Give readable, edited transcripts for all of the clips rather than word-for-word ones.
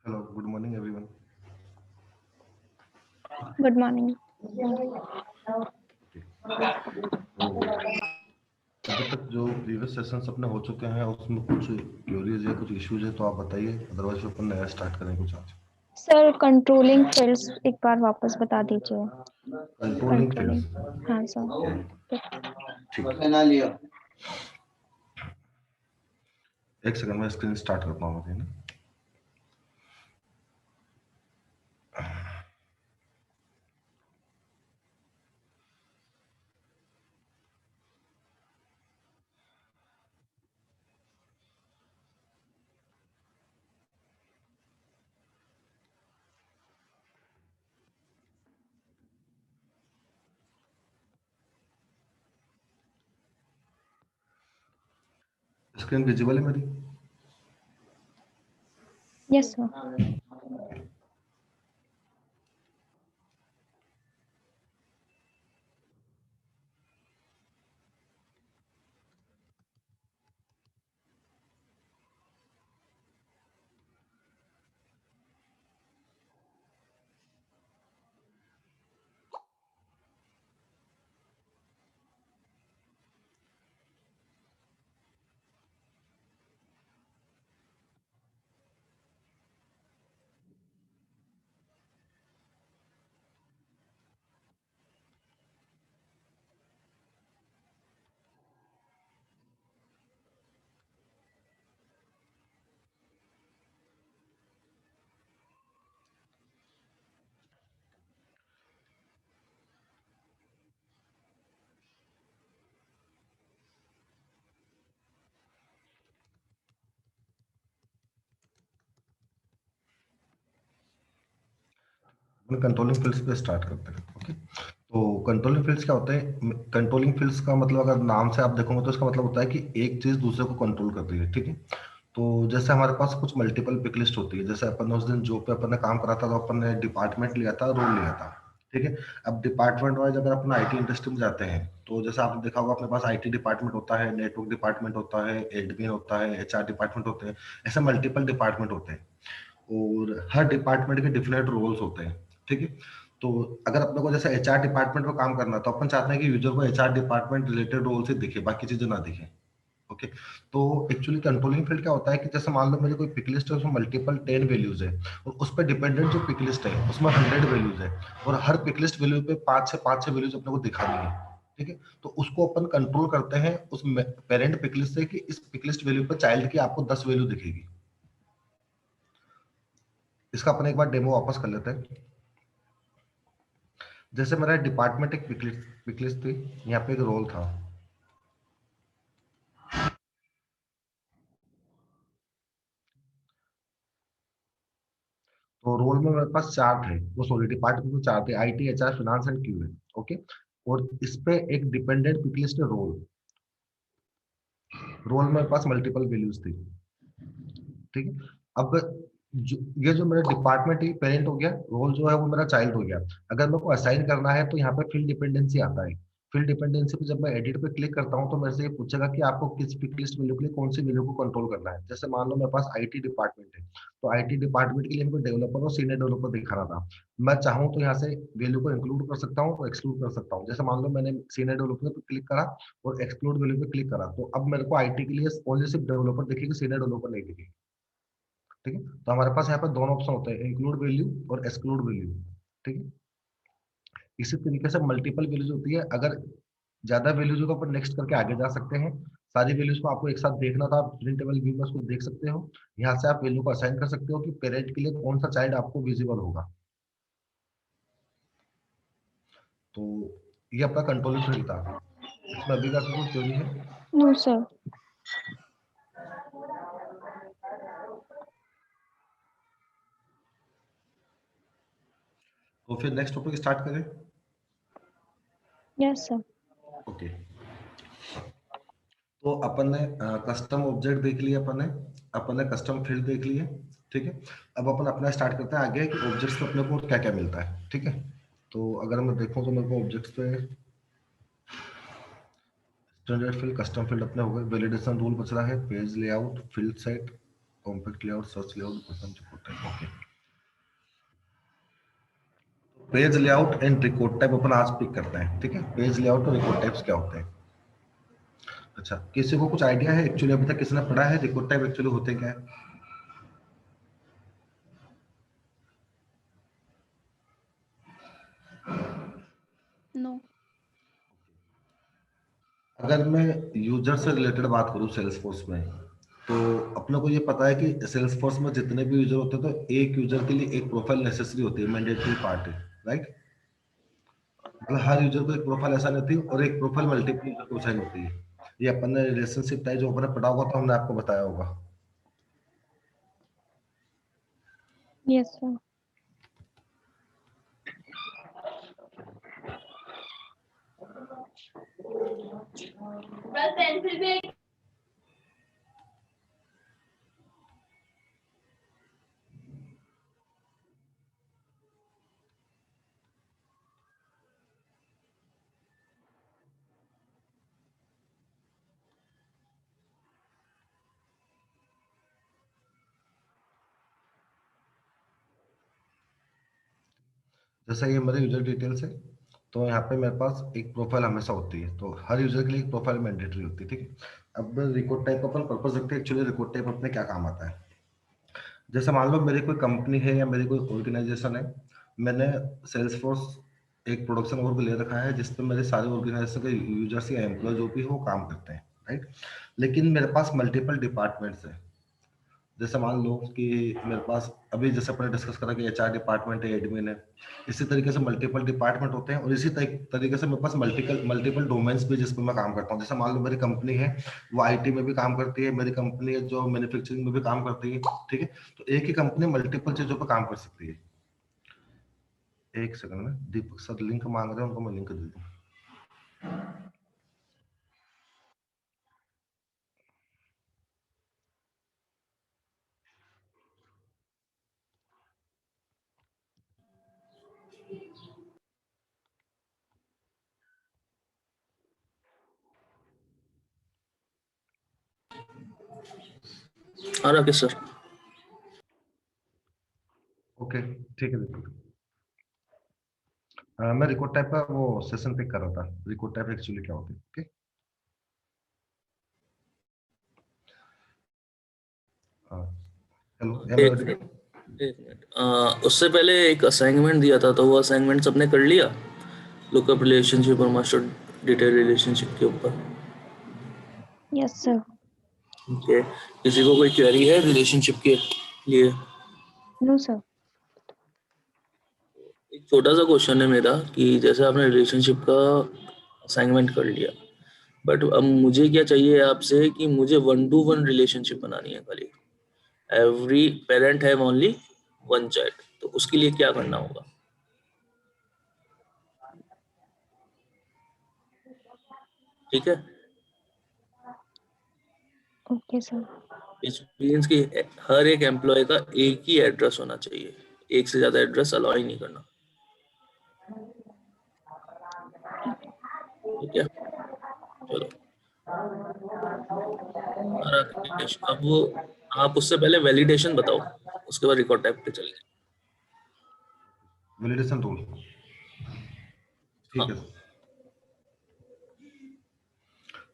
Hello, good morning everyone. Good morning. तो अभी तक जो प्रीवियस सेशंस अपने हो चुके हैं उसमें कुछ क्यूरीज या कुछ इश्यूज है तो आप बताइए, अदरवाइज अपन नया स्टार्ट करें कुछ आज। सर कंट्रोलिंग फील्ड्स एक बार वापस बता दीजिए। कंट्रोलिंग कंट्रोलिंग, फील्ड्स, हाँ सर। ठीक है। एक सेकंड में स्क्रीन स्टार्ट करता हूँ अभी ना। स्क्रीन विजिबल है मेरी? Yes sir. अपन कंट्रोलिंग फील्ड्स पे स्टार्ट करते हैं। ओके, तो कंट्रोलिंग फील्ड्स क्या होते हैं? कंट्रोलिंग फील्ड्स का मतलब अगर नाम से आप देखोगे तो इसका मतलब होता है कि एक चीज दूसरे को कंट्रोल करती है। ठीक है, तो जैसे हमारे पास कुछ मल्टीपल पिक लिस्ट होती है, जैसे अपन ने उस दिन जो पे अपन ने काम करा था तो अपन ने डिपार्टमेंट लिया था, रोल लिया था। ठीक है, अब डिपार्टमेंट वाइज अगर अपन आईटी इंडस्ट्री में जाते हैं तो जैसे आपने देखा होगा अपने पास आईटी डिपार्टमेंट होता है, नेटवर्क डिपार्टमेंट होता है, एडमिन होता है, एचआर डिपार्टमेंट होते हैं। ऐसे मल्टीपल डिपार्टमेंट होते हैं और हर डिपार्टमेंट के डिफरेंट रोल्स होते हैं। ठीक है, तो अगर अपने को जैसे एचआर डिपार्टमेंट में काम करना है तो अपन चाहते हैं कि यूजर को एचआर डिपार्टमेंट रिलेटेड रोल से दिखे, बाकी चीजें ना दिखे। ओके, तो एक्चुअली कंट्रोलिंग फील्ड क्या होता है कि जैसे मान लो मेरी कोई पिक लिस्ट है, उसमें मल्टीपल 10 वैल्यूज है और उस पर डिपेंडेंट जो पिक लिस्ट है उसमें 100 वैल्यूज है और हर पिक लिस्ट वैल्यू पे पांच छह वैल्यूज अपने को दिखानी है। ठीक है, तो उसको अपन कंट्रोल करते हैं उस पेरेंट पिक लिस्ट से कि इस पिक लिस्ट वैल्यू पे चाइल्ड की आपको 10 वैल्यू दिखेगी। इसका अपन एक बार डेमो वापस कर लेते हैं। जैसे मेरा डिपार्टमेंट एक पिक लिस्ट थी, यहाँ पे एक रोल था। तो रोल में मेरे पास चार थे, वो सॉरी डिपार्टमेंट में चार थे, IT, HR, finance and QA. Okay, और इस पे एक डिपेंडेंट पिक लिस्ट है रोल। रोल में मेरे पास मल्टीपल वैल्यूज थी। ठीक है, अब ये जो मेरा डिपार्टमेंट ही पेरेंट हो गया, रोल जो है वो मेरा चाइल्ड हो गया। अगर मेरे को असाइन करना है तो यहाँ पे फील्ड डिपेंडेंसी आता है। फील्ड डिपेंडेंसी पे जब मैं एडिट पे क्लिक करता हूँ तो मेरे से ये पूछेगा कि आपको किस पिक लिस्ट वैल्यू के लिए कौन सी वैल्यू को कंट्रोल करना है। जैसे मान लो मेरे पास आईटी डिपार्टमेंट है, तो आईटी डिपार्टमेंट के लिए मेरे को डेवलपर और सीनियर डेवलपर दिखाना था। मैं चाहूँ तो यहाँ से वैल्यू को इंक्लूड कर सकता हूँ और एक्सक्लूड कर सकता हूँ। जैसे मान लो मैंने सीनियर डेवलपर पे क्लिक करा और एक्सक्लूड वैल्यू पे क्लिक करा, तो अब मेरे को आईटी के लिए ओनली सिर्फ डेवलपर दिखेगी, सीनियर डेवलपर नहीं दिखेगी। ठीक है, तो हमारे पास यहाँ पे दोनों ऑप्शन होते हैं, इंक्लूड वैल्यू और एक्सक्लूड वैल्यू। ठीक है, इसी तरीके से मल्टीपल वैल्यूज होती है। अगर ज्यादा वैल्यूज हो तो अपन नेक्स्ट करके आगे जा सकते हैं। सारी वैल्यूज को आपको एक साथ देखना था, प्रिंट टेबल व्यू में उसको देख सकते हो। यहाँ से आप वैल्यू को असाइन कर सकते हो कि पेरेंट के लिए कौन सा चाइल्ड आपको विजिबल होगा। तो ये अपना कंट्रोलिंग फील्ड था। इसमें अभी का कोई क्वेरी है? No sir. तो फिर नेक्स्ट टॉपिक स्टार्ट करें। Yes sir. ओके, तो अपन ने कस्टम ऑब्जेक्ट देख लिए, अपन ने कस्टम फील्ड देख लिए। ठीक है, अब अपन अपना स्टार्ट करते हैं आगे कि ऑब्जेक्ट्स में अपने को क्या क्या मिलता है। ठीक है, तो अगर मैं देखूं तो मेरे को ऑब्जेक्ट्स पे स्टैंडर्ड फील्ड, कस्टम फील्ड अपने हो गए, वैलिडेशन रूल बच रहा है, page layout, field set compact layout, search layout, button record type. Okay, page layout and record type अपन आज पिक करते हैं, ठीक है। पेज लेआउट और रिकॉर्ड टाइप्स क्या होते हैं? अच्छा, किसी को कुछ आइडिया है एक्चुअली अभी तक किसने पढ़ा है रिकॉर्ड टाइप एक्चुअली होते क्या है? नो। अगर मैं यूजर से रिलेटेड बात करूं सेल्स फोर्स में, तो अपने को ये पता है कि सेल्स फोर्स में जितने भी यूजर होते हैं तो एक यूजर के लिए एक प्रोफाइल नेसेसरी होती है, मैंडेटरी पार्ट है, राइट। मतलब हर यूजर को एक प्रोफाइल असाइन होती है और एक प्रोफाइल मल्टीपल यूजर को असाइन होती है। ये अपन ने रिलेशनशिप टाइप जो अपन ने पढ़ा होगा तो हमने आपको बताया होगा। Yes sir. जैसे ये मेरे यूजर डिटेल्स है, तो यहाँ पे मेरे पास एक प्रोफाइल हमेशा होती है, तो हर यूजर के लिए एक प्रोफाइल मैंडेटरी होती है, ठीक है। अब रिकॉर्ड टाइप अपन पर्पस रखते हैं, एक्चुअली रिकॉर्ड टाइप अपने क्या काम आता है। जैसे मान लो मेरी कोई कंपनी है या मेरी कोई ऑर्गेनाइजेशन है, मैंने सेल्स फोर्स एक प्रोडक्शन वर्क ले रखा है जिसपे मेरे सारे ऑर्गेनाइजेशन के यूजर्स या एम्प्लॉय जो भी हो वो काम करते हैं, राइट। लेकिन मेरे पास मल्टीपल डिपार्टमेंट्स हैं। जैसे मान लो कि मेरे पास अभी जैसे अपने डिस्कस करा कि एचआर डिपार्टमेंट है, एडमिन है, इसी तरीके से मल्टीपल डिपार्टमेंट होते हैं और इसी तरीके से मेरे पास मल्टीपल मल्टीपल डोमेन्स भी जिस पे मैं काम करता हूँ। जैसे मान लो मेरी कंपनी है वो आईटी में भी काम करती है, मेरी कंपनी है जो मैन्युफैक्चरिंग में भी काम करती है, ठीक है। तो एक ही कंपनी मल्टीपल चीजों पर काम कर सकती है। एक सेकंड में दीपक सर लिंक मांग रहे हैं, उनको मैं लिंक दे दूँ। हाँ राकेश सर। ओके, ठीक है दीपक। मैं रिकॉर्ड टाइप का वो सेशन पिक कर रहा था, रिकॉर्ड टाइप एक्चुअली क्या होती है, ओके। हेलो, एम आई एक ऑडिबल? मिनट एक मिनट, उससे पहले एक असाइनमेंट दिया था, तो वो असाइनमेंट सबने कर लिया लुकअप रिलेशनशिप और मास्टर डिटेल रिलेशनशिप के ऊपर? Yes sir. ठीक है, किसी को कोई क्वेरी है रिलेशनशिप के लिए? No sir. एक छोटा सा क्वेश्चन है मेरा कि जैसे आपने रिलेशनशिप का असाइनमेंट कर लिया, बट अब मुझे क्या चाहिए आपसे कि मुझे 1-to-1 रिलेशनशिप बनानी है खाली, every parent have only one child, तो उसके लिए क्या करना होगा? ठीक है, ओके सर। इस मीन्स कि हर एक एम्प्लॉय का एक ही एड्रेस होना चाहिए, एक से ज्यादा एड्रेस अलाउ ही नहीं करना। ठीक है, चलो। राकेश, अब वो आप उससे पहले वैलिडेशन बताओ, उसके बाद रिकॉर्ड टाइप पे चलेंगे। वैलिडेशन टूल, ठीक हाँ है।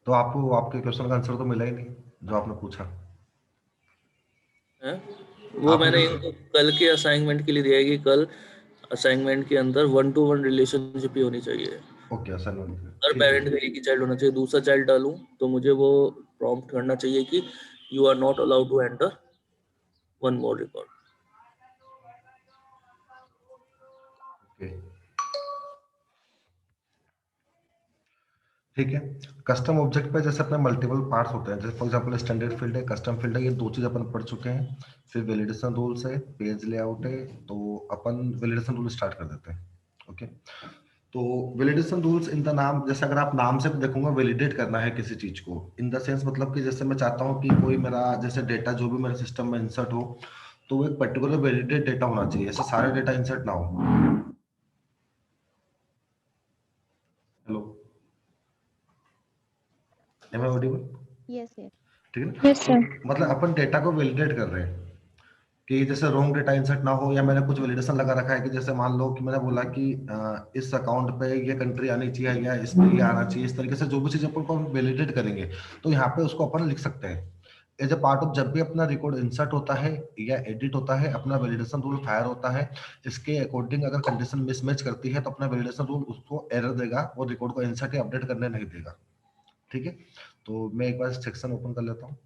तो आपको आपके क्वेश्चन का आंसर तो मिला ही नहीं जो आपने पूछा। है, वो आपने मैंने जो, इनको कल के असाइनमेंट के लिए दिया है कि कल असाइनमेंट के अंदर 1-to-1 रिलेशनशिप ही होनी चाहिए, ओके असाइनमेंट, हर ठीक पेरेंट है। का एक ही चाइल्ड होना चाहिए। दूसरा चाइल्ड डालूं तो मुझे वो प्रॉम्प्ट करना चाहिए कि you are not allowed to enter one more record. Okay, ठीक है। कस्टम ऑब्जेक्ट पे जैसे अपने मल्टीपल पार्ट्स होते हैं, जैसे फॉर एग्जांपल स्टैंडर्ड फील्ड है, कस्टम फील्ड है, ये दो चीज अपन पढ़ चुके हैं। फिर वैलिडेशन रूल्स है, पेज लेआउट है। तो अपन वैलिडेशन रूल स्टार्ट कर देते हैं, ओके। तो वैलिडेशन रूल्स इन द नाम, जैसे अगर आप नाम से देखूंगा वैलिडेट करना है किसी चीज को, इन द सेंस मतलब कि जैसे मैं चाहता हूँ कि कोई मेरा जैसे डेटा जो भी मेरे सिस्टम में इंसर्ट हो, तो वो एक पर्टिकुलर वैलिडेट डेटा होना चाहिए, ऐसे सारे डेटा इंसर्ट ना हो। Hello, am I audible? Yes yes. ठीक है ना? Yes sir. तो मतलब अपन डेटा को वैलिडेट कर रहे हैं कि जैसे रॉन्ग डेटा इंसर्ट ना हो, या मैंने कुछ वैलिडेशन लगा रखा है कि जैसे मान लो कि मैंने बोला कि इस अकाउंट पे ये कंट्री आनी चाहिए या इस पे ये आना चाहिए, इस तरीके से जो भी चीज अपन को वैलिडेट करेंगे तो यहाँ पे उसको अपन लिख सकते हैं एज ए पार्ट ऑफ। जब भी अपना रिकॉर्ड इंसर्ट होता है या एडिट होता है, अपना वैलिडेशन रूल फायर होता है, इसके अकॉर्डिंग अगर कंडीशन मिसमैच करती है तो अपना वैलिडेशन रूल उसको एरर देगा, वो रिकॉर्ड को इंसर्ट या अपडेट करने नहीं देगा। ठीक है, तो मैं एक बार सेक्शन ओपन कर लेता हूँ।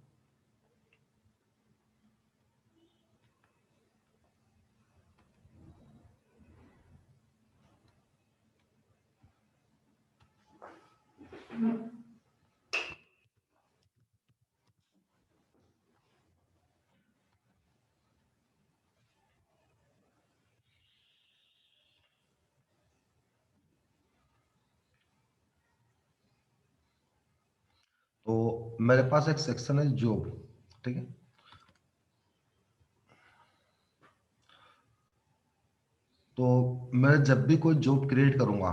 तो मेरे पास एक सेक्शन है जॉब। ठीक है, तो मैं जब भी कोई जॉब क्रिएट करूंगा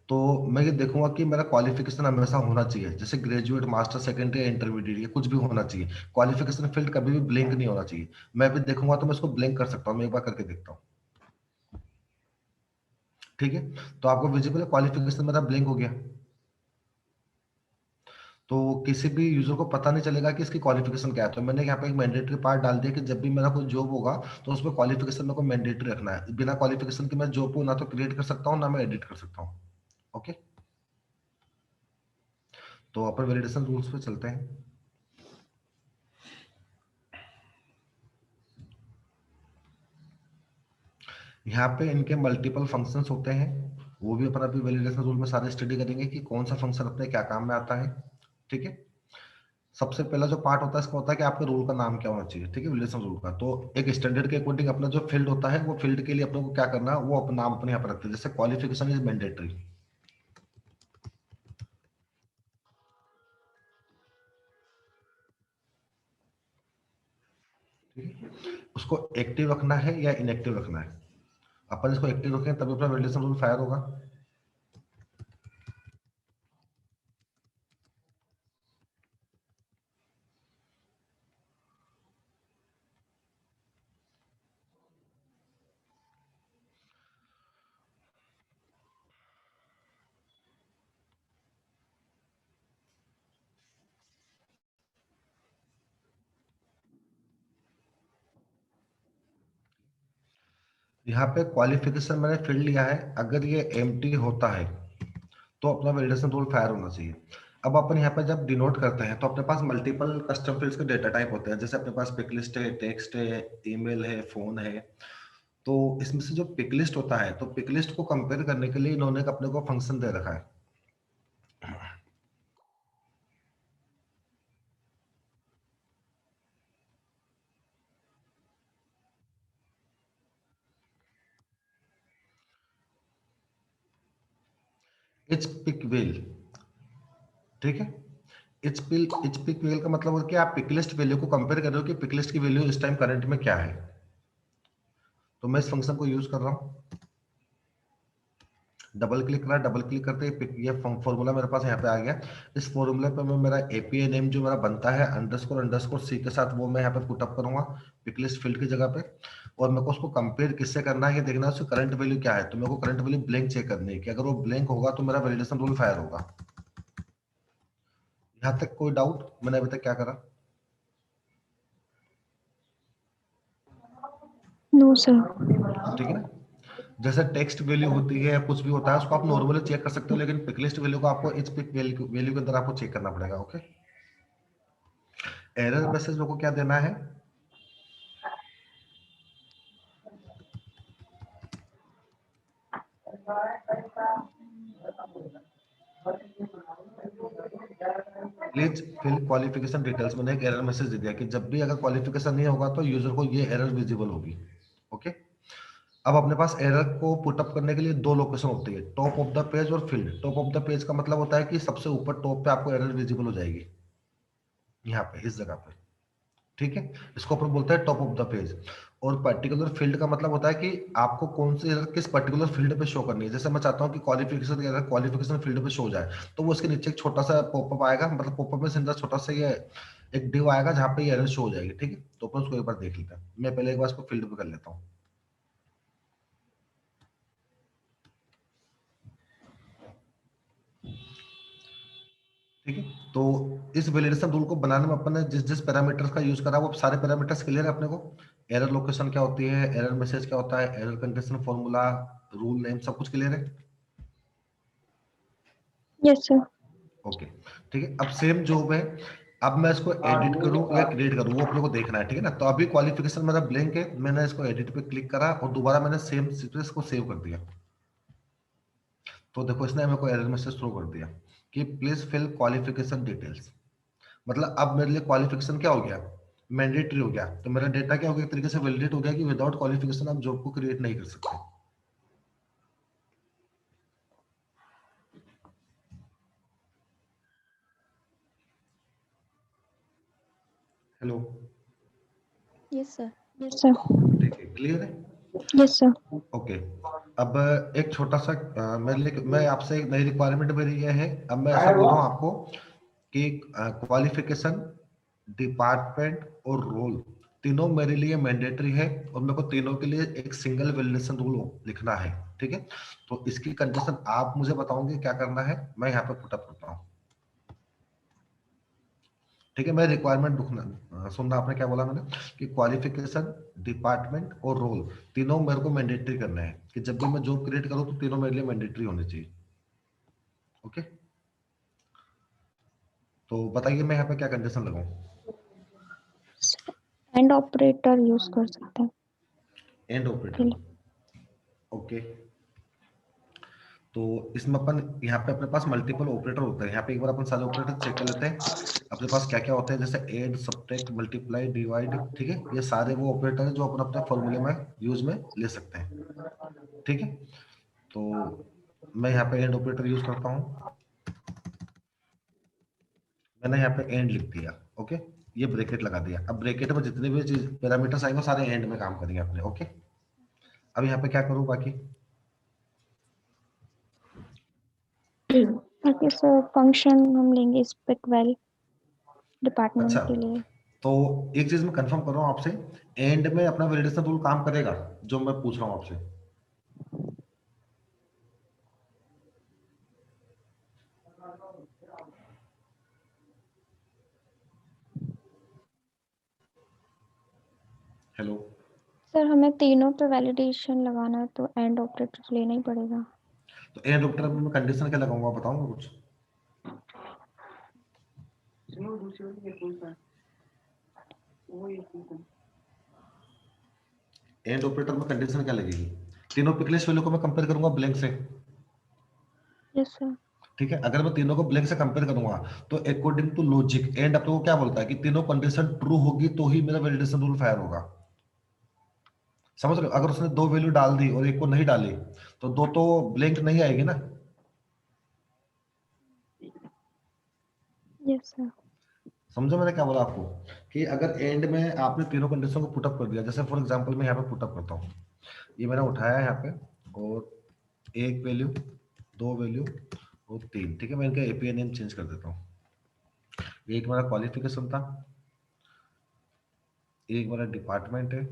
तो मैं ये देखूंगा कि मेरा क्वालिफिकेशन हमेशा होना चाहिए, जैसे ग्रेजुएट, मास्टर, सेकेंडरी या इंटरमीडिएट, ये कुछ भी होना चाहिए। क्वालिफिकेशन फील्ड कभी भी ब्लैंक नहीं होना चाहिए। मैं भी देखूंगा तो मैं इसको ब्लैंक कर सकता हूँ, मैं एक बार करके देखता हूँ। ठीक है, तो आपको विजिबल है क्वालिफिकेशन मेरा ब्लैंक हो गया, तो किसी भी यूजर को पता नहीं चलेगा कि इसकी क्वालिफिकेशन क्या है। तो मैंने यहाँ पे एक मैंडेटरी पार्ट डाल दिया कि जब भी मेरा कोई जॉब होगा तो उसमें क्वालिफिकेशन मेरे को मैंडेटरी रखना है। बिना क्वालिफिकेशन के मैं जॉब को ना तो क्रिएट कर सकता हूँ ना मैं एडिट कर सकता हूँ। ओके, तो अपन वैलिडेशन रूल्स पे चलते हैं। यहाँ पे इनके मल्टीपल फंक्शंस होते हैं, वो भी अपन अभी वैलिडेशन रूल में सारे स्टडी करेंगे कि कौन सा फंक्शन अपने क्या काम में आता है। ठीक है, सबसे पहला जो पार्ट होता है इसका होता है कि आपके रूल का नाम क्या होना चाहिए। ठीक है, वैलिडेशन रूल का तो एक स्टैंडर्ड के अकॉर्डिंग अपना जो फील्ड होता है वो फील्ड के लिए अपने को क्या करना है, वो अपना नाम अपने यहाँ पर रखते हैं। जैसे क्वालिफिकेशन इज मैंडेटरी। ठीक है, उसको एक्टिव रखना है या इनएक्टिव रखना है। अपन इसको एक्टिव रखें तभी अपना वैलिडेशन रूल फायर होगा। यहाँ पे क्वालिफिकेशन मैंने फील्ड लिया है, अगर ये एम्प्टी होता है तो अपना वैलिडेशन रूल फायर होना चाहिए। अब अपन यहाँ पे जब डिनोट करते हैं तो अपने पास मल्टीपल कस्टम फील्ड्स के डेटा टाइप होते हैं, जैसे अपने पास पिक लिस्ट है, टेक्स्ट है, ईमेल है, फोन है। तो इसमें से जो पिक लिस्ट होता है, तो पिक लिस्ट को कंपेयर करने के लिए इन्होंने एक अपने को फंक्शन दे रखा है। It's pick well. ठीक है, इट्स पिक वेल का मतलब है कि आप पिक लिस्ट वैल्यू को कंपेयर कर रहे हो कि पिक लिस्ट की वैल्यू इस टाइम करंट में क्या है। तो मैं इस फंक्शन को यूज कर रहा हूँ, डबल क्लिक करा, डबल क्लिक करते ही ये फॉर्मूला मेरे पास यहाँ पे आ गया। इस फॉर्मूले पे मैं मेरा एपीआई नेम जो मेरा बनता है अंडरस्कोर अंडरस्कोर सी के साथ, वो मैं यहाँ पे पुटअप करूंगा पिकलिस्ट फील्ड की जगह पे। और मेरे को उसको कंपेयर किससे करना है, ये देखना है उसकी करंट वैल्यू क्या है। तो मेरे को करंट वैल्यू ब्लैंक चेक करनी है कि अगर वो ब्लैंक होगा तो मेरा वैलिडेशन रूल फायर होगा। यहाँ तक कोई डाउट? मैंने अभी तक क्या करा? No sir. ठीक है ना, जैसे टेक्स्ट वैल्यू होती है या कुछ भी होता है उसको आप नॉर्मली चेक कर सकते हो, लेकिन पिकलिस्ट वैल्यू को आपको इस पिक वैल्यू के अंदर आपको चेक करना पड़ेगा। ओके, एरर मैसेज को क्या देना है? Please fill qualification details. मैंने एक एरर मैसेज दे दिया कि जब भी अगर क्वालिफिकेशन नहीं होगा तो यूजर को ये एरर विजिबल होगी। ओके, अब अपने पास एरर को पुटअप करने के लिए दो लोकेशन होती है, टॉप ऑफ द पेज और field. Top of the page का मतलब होता है कि सबसे ऊपर टॉप पे आपको एरर विजिबल हो जाएगी, यहाँ पे इस जगह पे। ठीक है, इसको अपन बोलते हैं टॉप ऑफ द पेज। और पर्टिकुलर फील्ड का मतलब होता है कि आपको कौन सी एरर किस पर्टिकुलर फील्ड पे शो करनी है। जैसे मैं चाहता हूँ कि क्वालिफिकेशन की एरर क्वालिफिकेशन फील्ड पे शो हो जाए, तो वो इसके नीचे एक छोटा सा पॉपअप आएगा, मतलब पॉपअप में सिंपल छोटा सा ये एक div आएगा जहाँ पे ये एरर शो हो जाएगी, ठीक है। तो अपन उसको एक बार देख लेते हैं। मैं पहले एक बार इसको फील्ड पे कर लेता हूँ। ठीक है, तो इस वैलिडेशन रूल को बनाने में अपन ने जिस जिस पैरामीटर्स का यूज करा वो सारे पैरामीटर्स क्लियर है अपने को। एरर लोकेशन क्या होती है, एरर मैसेज क्या होता है, error condition formula, rule name, सब कुछ क्लियर है। Yes sir. ओके, ठीक है। अब सेम जॉब है, अब मैं इसको एडिट करूं या क्रिएट करूं वो अपने को देखना है, ठीक है ना। तो अभी क्वालिफिकेशन मेरा ब्लैंक है, मैंने इसको एडिट पे क्लिक करा और दोबारा मैंने सेम सीक्वेंस को सेव कर दिया। तो देखो इसने मेरे को एरर मैसेज थ्रो कर दिया कि प्लीज फिल क्वालिफिकेशन डिटेल्स। मतलब अब मेरे लिए क्वालिफिकेशन क्या हो गया, मैंडेटरी हो गया। तो मेरा डेटा क्या हो गया, एक तरीके से वैलिडेट हो गया कि विदाउट क्वालिफिकेशन आप जॉब को क्रिएट नहीं कर सकते। Hello, yes sir. Yes sir. ठीक है, क्लियर है। Yes sir. ओके, अब एक छोटा सा मेरे लिए, मैं आपसे एक नई रिक्वायरमेंट मेरी ये है, अब मैं ऐसा बोल रहा हूँ आपको कि क्वालिफिकेशन, डिपार्टमेंट और रोल तीनों मेरे लिए मैंडेटरी है और मेरे को तीनों के लिए एक सिंगल वैलिडेशन रूल लिखना है, ठीक है। तो इसकी कंडीशन आप मुझे बताओगे क्या करना है, मैं यहाँ पे पुटअप करता हूँ। ठीक है, मैं रिक्वायरमेंट दुखना सुनना, आपने क्या बोला मैंने कि क्वालिफिकेशन, डिपार्टमेंट और रोल तीनों मेरे को मैंडेटरी करना है, कि जब भी मैं जॉब क्रिएट करूँ तो तीनों मेरे लिए मैंडेटरी होने चाहिए। ओके, तो बताइए मैं यहाँ पे क्या कंडीशन लगाऊं। एंड ऑपरेटर यूज कर सकते हैं। And operator, okay. तो इसमें अपन यहाँ पे अपने पास मल्टीपल ऑपरेटर होते हैं, यहाँ पे एक बार अपन सारे ऑपरेटर चेक कर लेते हैं अपने पास क्या क्या होते हैं, जैसे ऐड, सब्ट्रैक्ट, मल्टीप्लाई, डिवाइड, ठीक है। ये सारे वो ऑपरेटर हैं जो अपन अपने फॉर्मूले में यूज में ले सकते हैं, ठीक है। तो मैं यहाँ पे एंड ऑपरेटर यूज करता हूँ, मैंने यहाँ पे एंड लिख दिया, ओके। ये ब्रैकेट लगा दिया। अब ब्रैकेट में जितने भी चीज पैरामीटर्स आएंगे सारे एंड में काम करेंगे अपने, ओके। अब यहाँ पे क्या करूँ बाकी, बाकी सर फंक्शन हम लेंगे स्पेकवेल डिपार्टमेंट अच्छा। के लिए। तो एक चीज मैं कंफर्म कर रहा हूँ आपसे, एंड में अपना वैलिडेशन रूल काम करेगा जो मैं पूछ रहा हूँ आपसे। हेलो, सर हमें तीनों पे वैलिडेशन लगाना है तो एंड ऑपरेटर लेना ही पड़ेगा। तो एंड ऑपरेटर में मैं कंडीशन क्या लगाऊंगा बताऊंगा कुछ। एंड ऑपरेटर में कंडीशन क्या लगेगी, तीनों पिछले वैल्यू को मैं कंपेयर करूंगा ब्लैंक से, यस सर। ठीक है। अगर मैं तीनों को ब्लैंक से कंपेयर करूंगा तो अकॉर्डिंग टू लॉजिक एंड अपने को क्या बोलता है कि तीनों कंडीशन ट्रू होगी तो ही मेरा वैलिडेशन रूल फायर होगा। समझ रहे हो, अगर उसने दो वैल्यू डाल दी और एक को नहीं डाली तो दो तो ब्लैंक नहीं आएगी ना। Yes sir. समझो मैंने क्या बोला आपको, कि अगर एंड में आपने तीनों कंडीशन को पुटअप कर दिया, जैसे फॉर एग्जांपल मैं यहाँ पे पुटअप करता हूँ, ये मैंने उठाया यहाँ पे और एक वैल्यू, दो वैल्यू और तीन, ठीक है। मैं इनका एपीआई नेम चेंज कर देता हूँ। एक मेरा क्वालिफिकेशन था, एक मेरा डिपार्टमेंट है,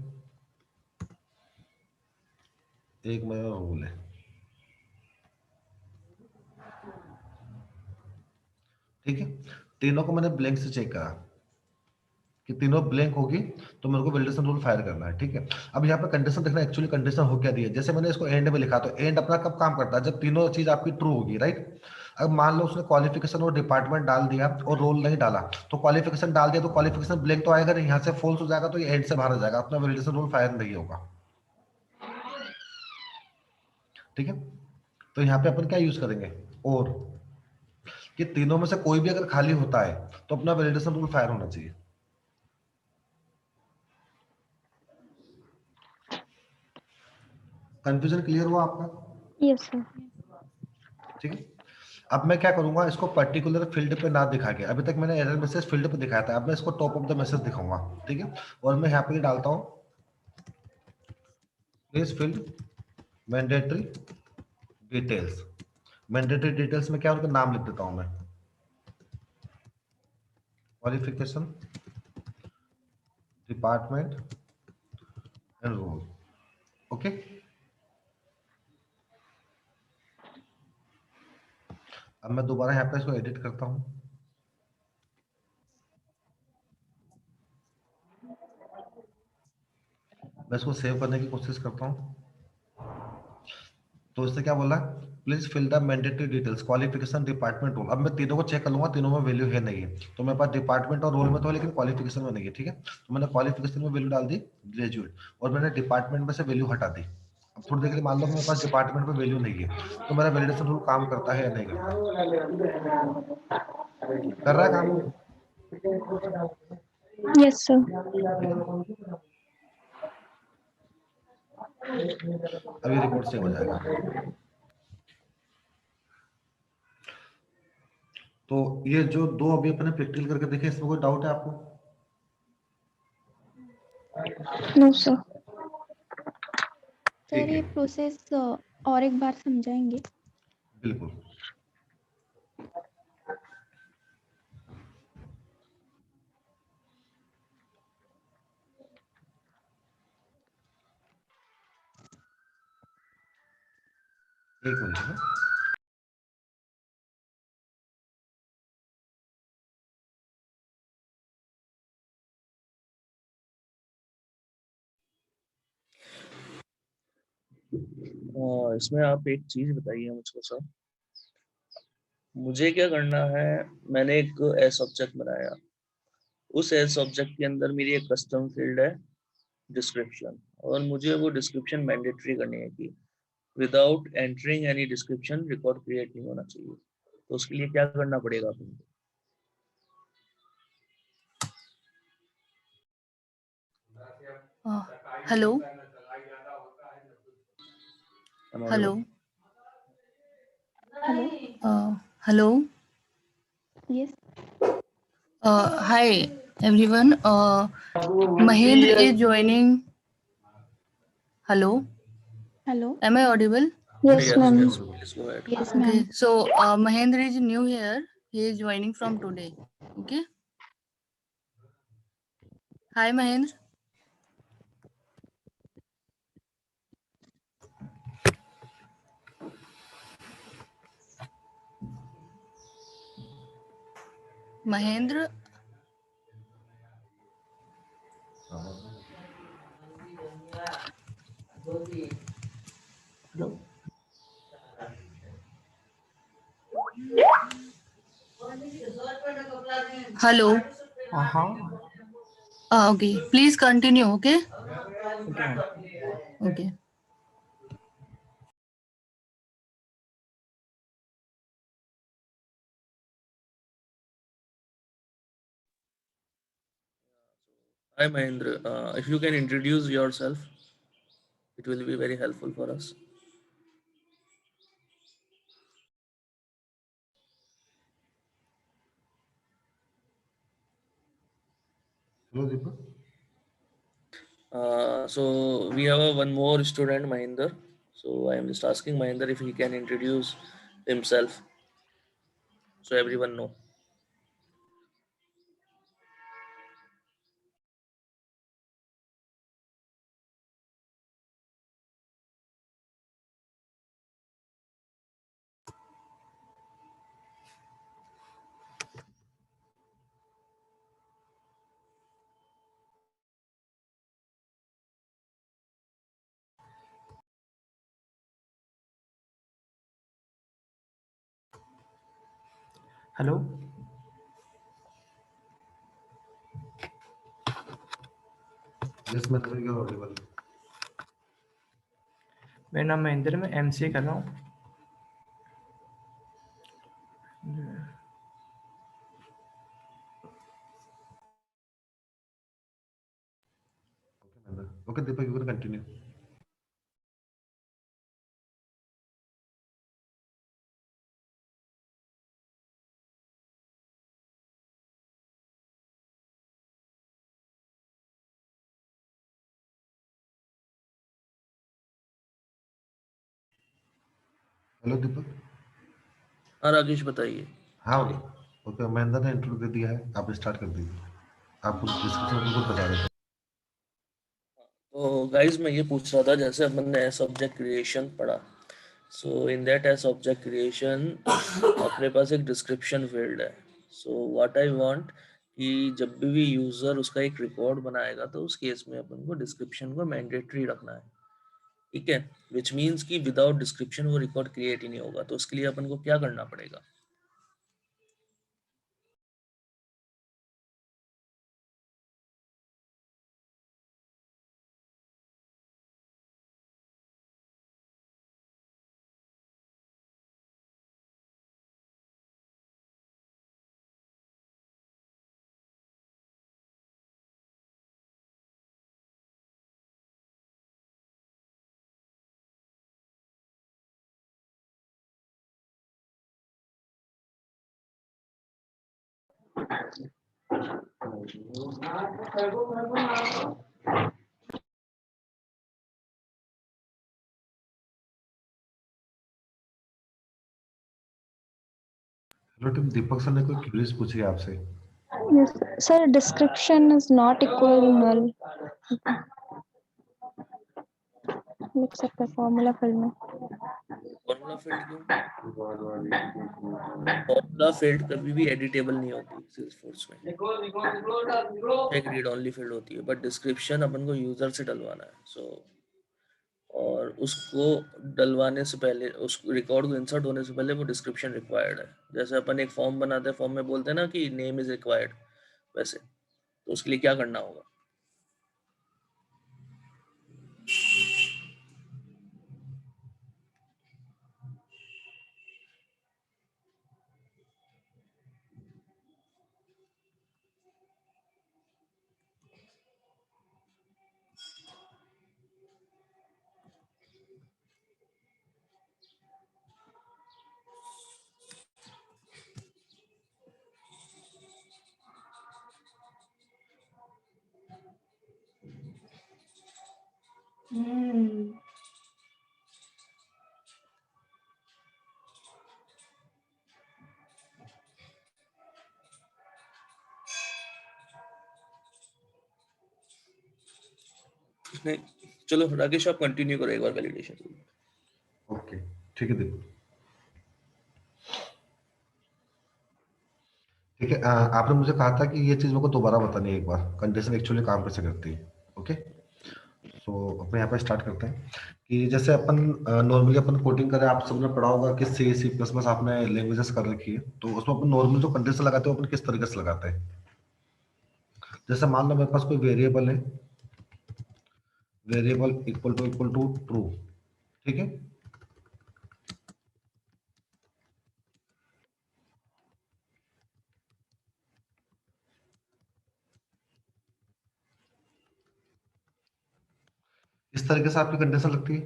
एक मेरा रोल है, ठीक है। तीनों को मैंने ब्लैंक से चेक करा कि तीनों ब्लैंक होगी तो मेरे को वैलिडेशन रूल फायर करना है, ठीक है। अब यहाँ पे कंडीशन देखना, एक्चुअली कंडीशन हो क्या रही है। जैसे मैंने इसको एंड में लिखा तो एंड अपना कब काम करता है, जब तीनों चीज आपकी ट्रू होगी, राइट। अब मान लो उसने क्वालिफिकेशन और डिपार्टमेंट डाल दिया और रोल नहीं डाला, तो क्वालिफिकेशन डाल दिया तो क्वालिफिकेशन ब्लैंक तो आएगा नहीं, यहाँ से फॉल्स हो जाएगा तो ये एंड से बाहर आ जाएगा, अपना वैलिडेशन रूल फायर नहीं होगा, ठीक है। तो यहाँ पे अपन क्या यूज करेंगे, और कि तीनों में से कोई भी अगर खाली होता है तो अपना वैलिडेशन रूल फायर होना चाहिए। कंफ्यूजन क्लियर हुआ आपका, यस सर। ठीक है। अब मैं क्या करूंगा, इसको पर्टिकुलर फील्ड पे ना दिखा के, अभी तक मैंने एरर मैसेज फील्ड पे दिखाया था, अब मैं इसको टॉप ऑफ द मैसेज दिखाऊंगा, ठीक है। और मैं यहाँ पे डालता हूँ please field mandatory details. Mandatory details में क्या उनका नाम लिख देता हूँ मैं, qualification, department and role. Okay, अब मैं दोबारा यहाँ पे इसको एडिट करता हूँ। मैं इसको सेव करने की कोशिश करता हूँ। तो इससे क्या बोला, please fill the mandatory details, qualification, department, role. अब मैं तीनों को चेक कर लूंगा, तीनों में वैल्यू है नहीं है, तो मेरे पास डिपार्टमेंट और रोल में तो है लेकिन क्वालिफिकेशन में नहीं है। ठीक है, तो मैंने क्वालिफिकेशन में वैल्यू डाल दी ग्रेजुएट, और मैंने डिपार्टमेंट में से वैल्यू हटा दी। अब थोड़ी देर के लिए मान लो कि मेरे पास डिपार्टमेंट में वैल्यू नहीं है, तो मेरा वैलिडेशन रूल काम करता है या नहीं करता? कर रहा है काम? Yes sir. अभी रिपोर्ट सेव हो जाएगा। तो ये जो दो अभी अपने प्रैक्टिकल करके देखे, इसमें कोई डाउट है आपको? No sir. ठीक सर है, ये प्रोसेस और एक बार समझाएंगे? बिल्कुल। एक मिनट है। इसमें आप एक चीज बताइए मुझको सर, मुझे क्या करना है? मैंने एक एस ऑब्जेक्ट बनाया, उस एस ऑब्जेक्ट के अंदर मेरी एक कस्टम फील्ड है डिस्क्रिप्शन, और मुझे वो डिस्क्रिप्शन मैंडेटरी करनी है कि without entering any description record create नहीं होना चाहिए। तो उसके लिए क्या करना पड़ेगा आपको? Hello hello hello. Hello yes. Hi everyone, Mahendra is joining. Hello, hello. am I audible? Yes Yes, ma'am. yes, please go ahead. Yes Okay, ma'am. so Mahendra is new here. He is joining from today. Okay. Hi Mahendra. Mahendra. Hello. Okay, please continue. Okay. Okay. Hi Mahendra, if you can introduce yourself, it will be very helpful for us. Hello Deepak. So we have one more student, Mahendra. So I am just asking Mahendra if he can introduce himself, so everyone know. Hello. Yes मैं तुम्हें क्या Audible? मेरा नाम महेंद्र, मैं MCA कर रहा हूँ। Okay Deepak, you can continue. Hello Deepak. हाँ राकेश बताइए। हाँ ओके। ओके, महेंद्र ने इंट्रो दे दिया है, आप स्टार्ट कर दीजिए। आप कुछ डिस्कशन में कुछ बता रहे थे। तो गाइज मैं ये पूछ रहा था, जैसे अपन ने एस ऑब्जेक्ट क्रिएशन पढ़ा, so in that as object creation अपने पास एक डिस्क्रिप्शन फील्ड है। सो व्हाट आई वांट कि जब भी यूजर उसका एक रिकॉर्ड बनाएगा तो उस केस में अपन को डिस्क्रिप्शन को मैंडेटरी रखना है, ठीक है। विच मीन्स कि विदाउट डिस्क्रिप्शन वो रिकॉर्ड क्रिएट ही नहीं होगा। तो उसके लिए अपन को क्या करना पड़ेगा? हेलो टीम, दीपक सर ने कोई क्वेरीज पूछी है आपसे? Yes, sir. Description is not equal null. लिख सकते फॉर्मूला फिल में। फॉर्मूला फील्ड क्यों? फॉर्मूला फील्ड कभी भी एडिटेबल नहीं होती सेल्सफोर्स में, एक रीड ओनली फील्ड होती है। बट डिस्क्रिप्शन अपन को यूजर से डलवाना है। सो और उसको डलवाने से पहले, उस रिकॉर्ड को इंसर्ट होने से पहले वो डिस्क्रिप्शन रिक्वायर्ड है। जैसे अपन एक फॉर्म बनाते हैं, फॉर्म में बोलते हैं ना कि नेम इज रिक्वायर्ड, वैसे तो उसके लिए क्या करना होगा? नहीं, चलो राकेश आप कंटिन्यू करो एक बार वैलिडेशन। ओके, ठीक है दीपक। ठीक है, आपने मुझे कहा था कि ये चीज मेरे को दोबारा बतानी है एक बार, कंडीशन एक्चुअली काम कैसे करती है। ओके, सो अपन यहाँ पे स्टार्ट करते हैं कि जैसे अपन नॉर्मली अपन कोडिंग करें, आप सबने पढ़ा होगा कि सी सी प्लस प्लस आपने लैंग्वेजेस कर रखी है, तो उसमें अपन नॉर्मल जो कंडीशन लगाते हैं अपन किस तरीके से लगाते हैं। जैसे मान लो मेरे पास कोई वेरिएबल है, वेरिएबल इक्वल टू ट्रू, ठीक है। इस तरीके से आपकी कंडीशन लगती है।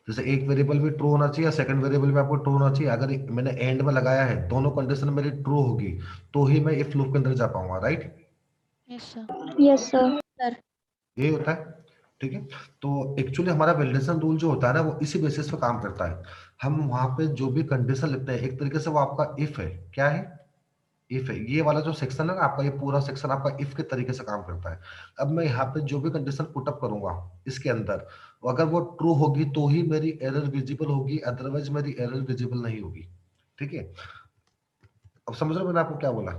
जैसे एक वेरिएबल भी ट्रू होना चाहिए, सेकंड वेरिएबल भी आपको ट्रू होना चाहिए। अगर मैंने एंड में लगाया है, दोनों कंडीशन मेरी ट्रू होगी तो ही मैं इफ लूप के अंदर जा पाऊंगा, right? Yes sir. Yes, sir. Sir यही होता है, ठीक है। तो एक्चुअली हमारा वैलिडेशन रूल जो होता है ना, वो इसी बेसिस पे काम करता है। हम वहां पे जो भी कंडीशन लिखते हैं, एक तरीके से वो आपका इफ है। क्या है? इफ है। ये वाला जो सेक्शन है ना आपका, ये पूरा सेक्शन आपका इफ के तरीके से काम करता है। अब मैं यहाँ पे जो भी कंडीशन पुटअप करूंगा इसके अंदर, अगर वो ट्रू होगी तो ही मेरी एरर विजिबल होगी, अदरवाइज मेरी एरर विजिबल नहीं होगी, ठीक है। अब समझ रहे हो मैंने आपको क्या बोला?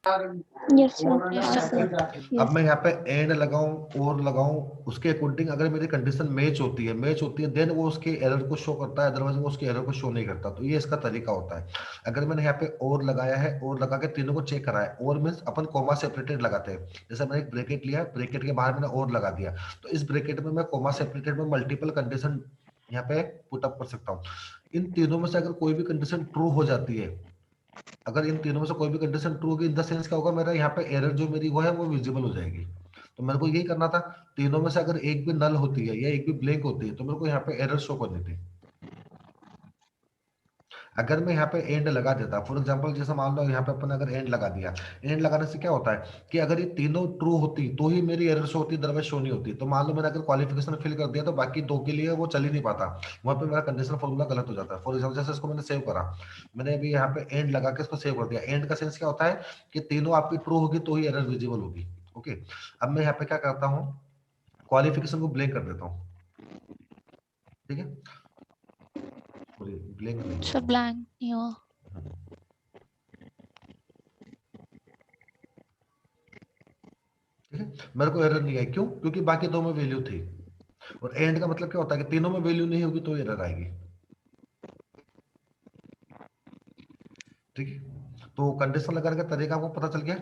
Yes, sir. Yes Yes, sir. sir. अब मैं यहाँ पे एंड लगाऊं और लगाऊं, उसके अकॉर्डिंग अगर मेरी कंडीशन मैच होती है देन वो उसके एरर को शो करता है, अदरवाइज वो उसके एरर को शो नहीं करता। तो ये इसका तरीका होता है। अगर मैंने यहाँ पे और लगाया है, और लगा के तीनों को चेक करा है, और मीन्स अपन कोमा सेपरेटेड लगाते हैं। जैसे मैंने एक ब्रैकेट लिया, ब्रैकेट के बाहर मैंने और लगा दिया, तो इस ब्रैकेट में मैं कोमा सेपरेटेड में मल्टीपल कंडीशन यहाँ पे पुटअप कर सकता हूँ। इन तीनों में से अगर कोई भी कंडीशन ट्रू हो जाती है, अगर इन तीनों में से कोई भी कंडीशन ट्रू होगी, इन द सेंस क्या होगा, मेरा यहाँ पे एरर जो मेरी वो है वो विजिबल हो जाएगी। तो मेरे को यही करना था, तीनों में से अगर एक भी नल होती है या एक भी ब्लैंक होती है तो मेरे को यहाँ पे एरर शो करनी थी। अगर मैं यहाँ पे एंड लगा देता, फॉर एग्जांपल जैसे मान लो यहाँ पे अपन अगर एंड लगा दिया, एंड लगाने से क्या होता है कि अगर ये तीनों ट्रू होती तो ही मेरी एरर शो होती, अदरवाइज शो नहीं होती। तो मान लो मैंने अगर क्वालिफिकेशन फिल कर दिया तो बाकी दो के लिए वो चल ही नहीं पाता, वहां पे मेरा कंडीशनल फॉर्मूला गलत हो जाता है। फॉर एग्जाम्पल जैसे इसको मैंने सेव करा, मैंने अभी यहाँ पे एंड लगा के इसको सेव कर दिया। एंड का सेंस क्या होता है कि तीनों आपकी ट्रू होगी तो ही एरर विजिबल होगी। ओके, अब मैं यहाँ पे क्या करता हूँ, क्वालिफिकेशन को ब्लैंक कर देता हूँ। ठीक है, ब्लैंक नहीं सर ब्लैंक नहीं हुआ। ठीक है, मेरे को एरर नहीं आई, क्यों? क्योंकि बाकी दो में वैल्यू थी। और एंड का मतलब क्या होता है कि तीनों में वैल्यू नहीं होगी तो एरर आएगी। ठीक है, तो कंडीशन लगाने का तरीका आपको पता चल गया?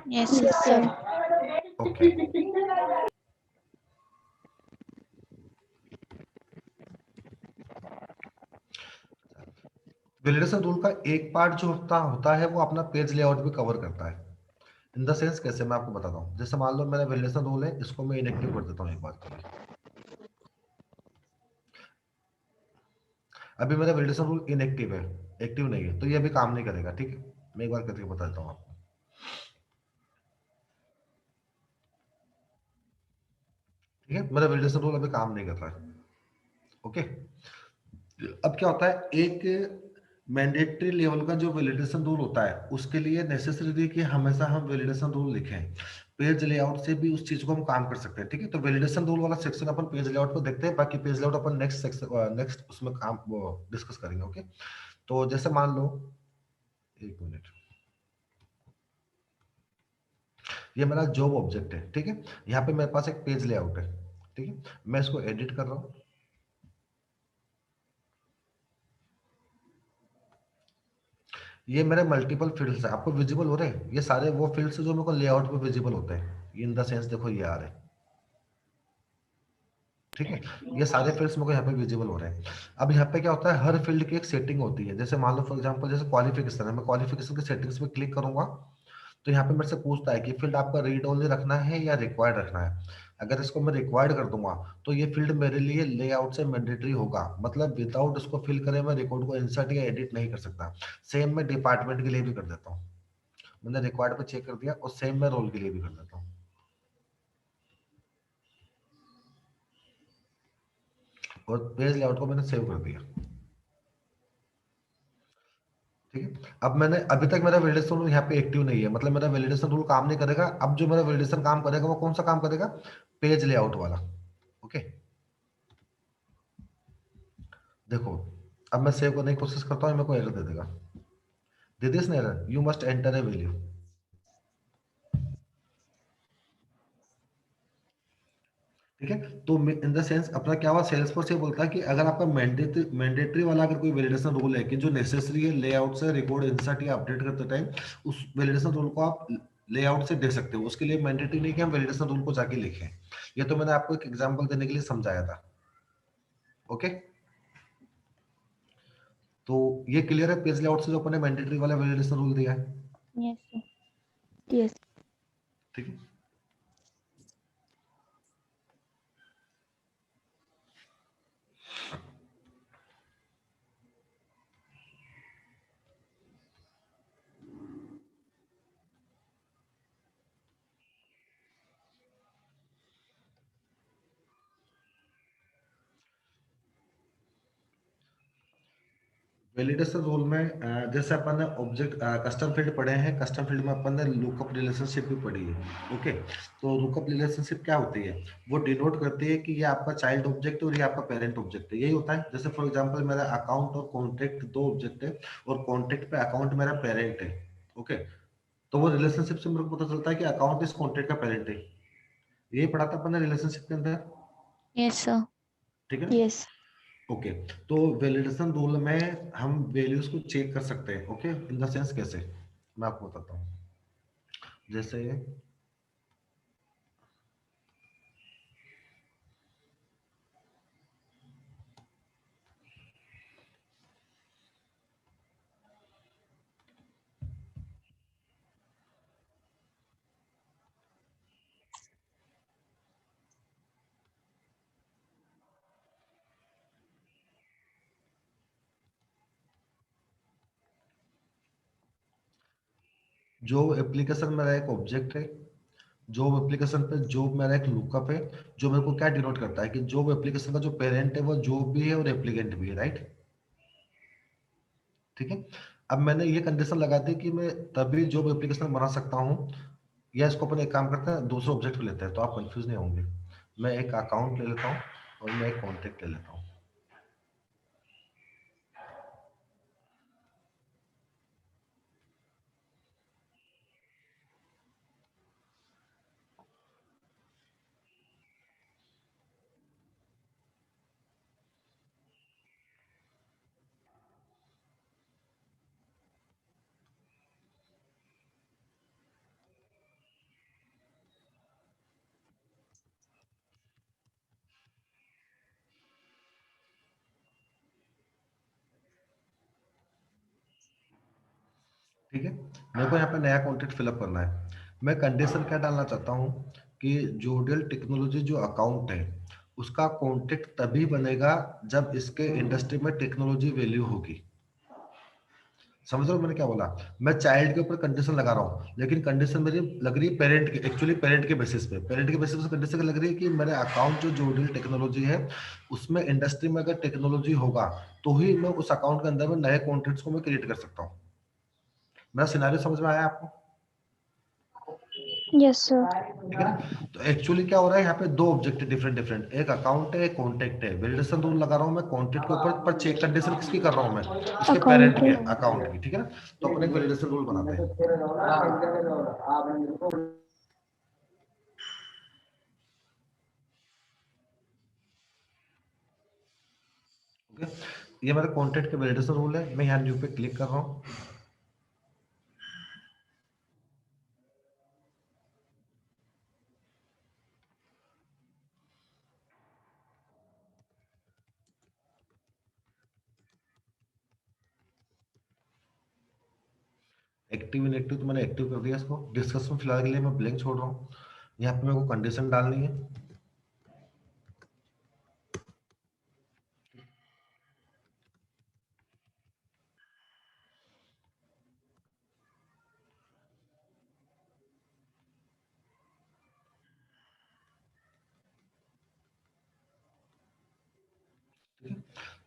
Yes Yes, sir. sir. Okay, validation rule का एक पार्ट जो होता है वो अपना पेज लेआउट भी कवर करता है। इन द सेंस कैसे, मैं आपको बताता हूँ। जैसे मान लो मेरा वैलिडेशन रूल है, इसको मैं इनएक्टिव कर देता हूँ एक बार के लिए। अभी मेरा वैलिडेशन रूल इनएक्टिव है, एक्टिव नहीं है, तो ये अभी काम नहीं करेगा। ठीक है, मैं एक बार करके बता देता हूँ आपको। ठीक है, मेरा वैलिडेशन रूल अभी काम नहीं कर रहा है। ओके, अब क्या होता है, एक मैंडेटरी लेवल का जो वैलिडेशन रूल होता है उसके लिए नेसेसरी है कि हमेशा हम वैलिडेशन रूल लिखें। पेज लेआउट से भी उस चीज को हम काम कर सकते हैं। ठीक है, तो वैलिडेशन रूल वाला सेक्शन अपन पेज लेआउट को देखते हैं, बाकी पेज लेआउट अपन नेक्स्ट सेक्शन नेक्स्ट उसमें काम डिस्कस करेंगे। ओके, तो जैसे मान लो, एक मिनट, ये मेरा जॉब ऑब्जेक्ट है। ठीक है, यहाँ पे मेरे पास एक पेज लेआउट है। ठीक है, मैं इसको एडिट कर रहा हूँ। ये मेरे मल्टीपल फील्ड्स है, आपको विजिबल हो रहे हैं? ये सारे वो फील्ड्स जो मेरे को लेआउट पे विजिबल होते हैं। इन द सेंस देखो ये आ रहे हैं। ठीक है, ये सारे फील्ड्स मेरे को यहाँ पे विजिबल हो रहे हैं। अब यहाँ पे क्या होता है, हर फील्ड की एक सेटिंग होती है। जैसे मान लो फॉर एग्जांपल जैसे क्वालिफिकेशन है, मैं क्वालिफिकेशन की सेटिंग्स पे क्लिक करूंगा तो यहाँ पे मेरे से पूछता है कि फील्ड आपका रीड ओनली रखना है या रिक्वायर्ड रखना है। अगर इसको मैं रिक्वायर्ड कर दूंगा तो ये फील्ड मेरे लिए लेआउट से मैंडेटरी होगा, मतलब विदाउट उसको फिल करे मैं रिकॉर्ड को इंसर्ट या एडिट नहीं कर सकता। सेम मैं डिपार्टमेंट के लिए भी कर देता हूँ, मैंने रिक्वायर्ड पे चेक कर दिया, और सेम मैं रोल के लिए भी कर देता हूँ। और पेज लेआउट को मैंने सेव कर दिया। ठीक है, अब मैंने अभी तक मेरा वैलिडेशन रूल यहाँ पे एक्टिव नहीं है, मतलब मेरा वैलिडेशन रूल काम नहीं करेगा। अब जो मेरा वैलिडेशन काम करेगा वो कौन सा काम करेगा, पेज लेआउट वाला। ओके, देखो अब मैं सेव करने की कोशिश करता हूँ, मेरे को एरर दे देगा। दे this error, you must enter a value. ठीक है, तो इन द सेंस अपना क्या हुआ, सेल्सफोर्स ये बोलता है कि अगर आपका मैंडेटरी वाला अगर कोई वैलिडेशन रूल है कि जो नेसेसरी है लेआउट से रिकॉर्ड इंसर्ट या अपडेट करते टाइम, उस वैलिडेशन रूल को आप लेआउट से दे सकते हो। उसके लिए मैंडेटरी नहीं कि हम वैलिडेशन रूल को जाके लिखें। ये तो मैंने आपको एक एग्जांपल देने के लिए समझाया था। ओके, तो ये क्लियर है पेज लेआउट से जो अपने मैंडेटरी वाला वैलिडेशन रूल दिया है। Yes, sir. Yes. ठीक है, वैलिडेशन रूल में जैसे अपन ने ऑब्जेक्ट कस्टम फील्ड पढ़े हैं, कस्टम फील्ड में अपन ने लुकअप रिलेशनशिप भी पढ़ी है। ओके, तो लुकअप रिलेशनशिप क्या होती है, वो डिनोट करती है कि ये आपका चाइल्ड ऑब्जेक्ट और ये आपका पेरेंट ऑब्जेक्ट है। यही होता है, जैसे फॉर एग्जांपल मेरा अकाउंट और कॉन्टेक्ट दो ऑब्जेक्ट है, और कॉन्टेक्ट पे अकाउंट मेरा पेरेंट है। ओके, तो वो रिलेशनशिप से मेरे को पता चलता है कि अकाउंट इस कॉन्टेक्ट का पेरेंट है। यही पढ़ा था अपन ने रिलेशनशिप के अंदर। Yes sir. ठीक है, Yes. ओके, तो वैलिडेशन रूल में हम वैल्यूज को चेक कर सकते हैं। ओके, इन द सेंस कैसे, मैं आपको बताता हूँ। जैसे जॉब एप्लीकेशन मेरा एक ऑब्जेक्ट है, जॉब एप्लीकेशन पे जॉब मेरा एक लुकअप है, जो मेरे को क्या डिनोट करता है कि जॉब एप्लीकेशन का जो पेरेंट है वो जॉब भी है और एप्लीकेंट भी है, राइट। ठीक है, अब मैंने ये कंडीशन लगा दी कि मैं तभी जॉब एप्लीकेशन बना सकता हूँ, या इसको अपन एक काम करते हैं दूसरे ऑब्जेक्ट को लेते हैं तो आप कंफ्यूज नहीं होंगे। मैं एक अकाउंट ले लेता हूँ और मैं एक कॉन्टेक्ट ले लेता हूँ। ठीक है, मेरे को यहाँ पे नया कॉन्टेक्ट फिलअप करना है। मैं कंडीशन क्या डालना चाहता हूँ कि जोडियल टेक्नोलॉजी जो अकाउंट है उसका कॉन्टेक्ट तभी बनेगा जब इसके इंडस्ट्री में टेक्नोलॉजी वैल्यू होगी। समझ रहे हो मैंने क्या बोला? मैं चाइल्ड के ऊपर कंडीशन लगा रहा हूँ, लेकिन कंडीशन मेरी लग रही है पेरेंट के, एक्चुअली पेरेंट के बेसिस पे, पेरेंट के बेसिस पे कंडीशन लग रही है कि मेरे अकाउंट जो जोडियल टेक्नोलॉजी है उसमें इंडस्ट्री में अगर टेक्नोलॉजी होगा तो ही मैं उस अकाउंट के अंदर में नए कॉन्टेक्ट्स को मैं क्रिएट कर सकता हूँ। मेरा सिनेरियो समझ में आया आपको? Yes sir. ठीक है ना? तो एक्चुअली क्या हो रहा है, यहाँ पे दो ऑब्जेक्ट है डिफरेंट डिफरेंट, एक अकाउंट है एक कॉन्टेक्ट है। वैलिडेशन रूल लगा रहा हूँ मैं कॉन्टेक्ट के ऊपर, पर चेक कंडीशन किसकी कर रहा हूँ मैं? इसके पेरेंट अकाउंट के, अकाउंट की। ठीक है ना? तो अपन एक वैलिडेशन रूल बनाते हैं। ओके, ये मेरा कॉन्टेक्ट के वैलिडेशन रूल है। मैं यहाँ न्यू पे क्लिक कर रहा हूँ। एक्टिव इनएक्टिव तो मैंने एक्टिव कर दिया इसको। डिस्कस में फिलहाल के लिए मैं ब्लैंक छोड़ रहा हूँ। यहाँ पे मेरे को कंडीशन डालनी है।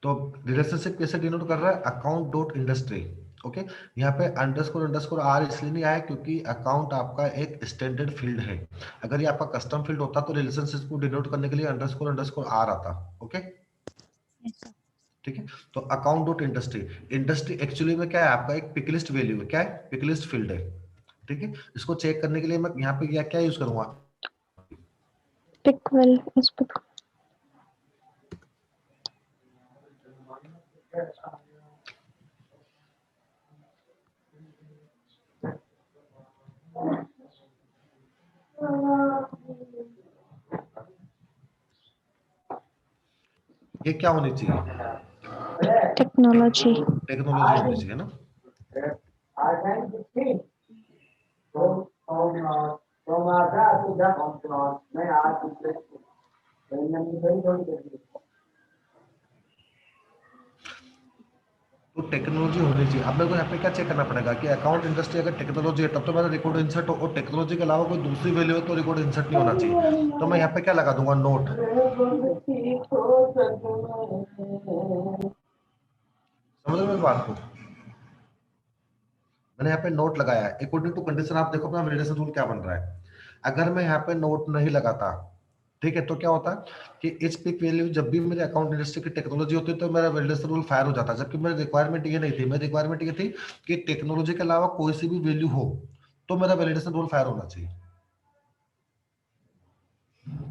तो रिलेशनशिप कैसे डिनोट कर रहा है? Account dot industry. ओके, यहाँ पे अंडरस्कोर अंडरस्कोर आर इसलिए नहीं आया क्योंकि अकाउंट आपका एक स्टैंडर्ड फील्ड है। अगर ये आपका कस्टम फील्ड होता तो रिलेशनशिप को डिनोट करने के लिए अंडरस्कोर अंडरस्कोर आर आता। Okay, Yes, sir. ठीक है। तो account dot industry, industry actually में क्या है? आपका एक पिकलिस्ट वैल्यू है। क्या है? पिकलिस्ट फील्ड है। ठीक है, इसको चेक करने के लिए मैं यहाँ पे क्या क्या यूज करूंगा? पिकवेल इस पिक। ये क्या होनी चाहिए? टेक्नोलॉजी। टेक्नोलॉजी होनी चाहिए ना? तो टेक्नोलॉजी होनी चाहिए। अब मेरे को यहाँ पे क्या चेक करना पड़ेगा कि अकाउंट इंडस्ट्री अगर टेक्नोलॉजी है तब तो मेरा रिकॉर्ड इंसर्ट हो, और टेक्नोलॉजी के अलावा कोई दूसरी वैल्यू है तो रिकॉर्ड इंसर्ट नहीं होना चाहिए। तो मैं यहाँ पे क्या लगा दूंगा? नोट। समझ रहे हो मेरी बात को? मैंने यहाँ पे नोट लगाया है। अकॉर्डिंग टू कंडीशन आप देखो अपना वैलिडेशन रूल क्या बन रहा है। अगर मैं यहाँ पे नोट नहीं लगाता, ठीक है, तो क्या होता है कि इस पिक वैल्यू जब भी मेरे अकाउंट इंडस्ट्री की टेक्नोलॉजी होती है तो मेरा वैलिडेशन रूल फायर हो जाता है। जबकि मेरी रिक्वायरमेंट ये नहीं थी। मेरी रिक्वायरमेंट ये थी कि टेक्नोलॉजी के अलावा कोई सी भी वैल्यू हो तो मेरा वैलिडेशन रूल फायर होना चाहिए।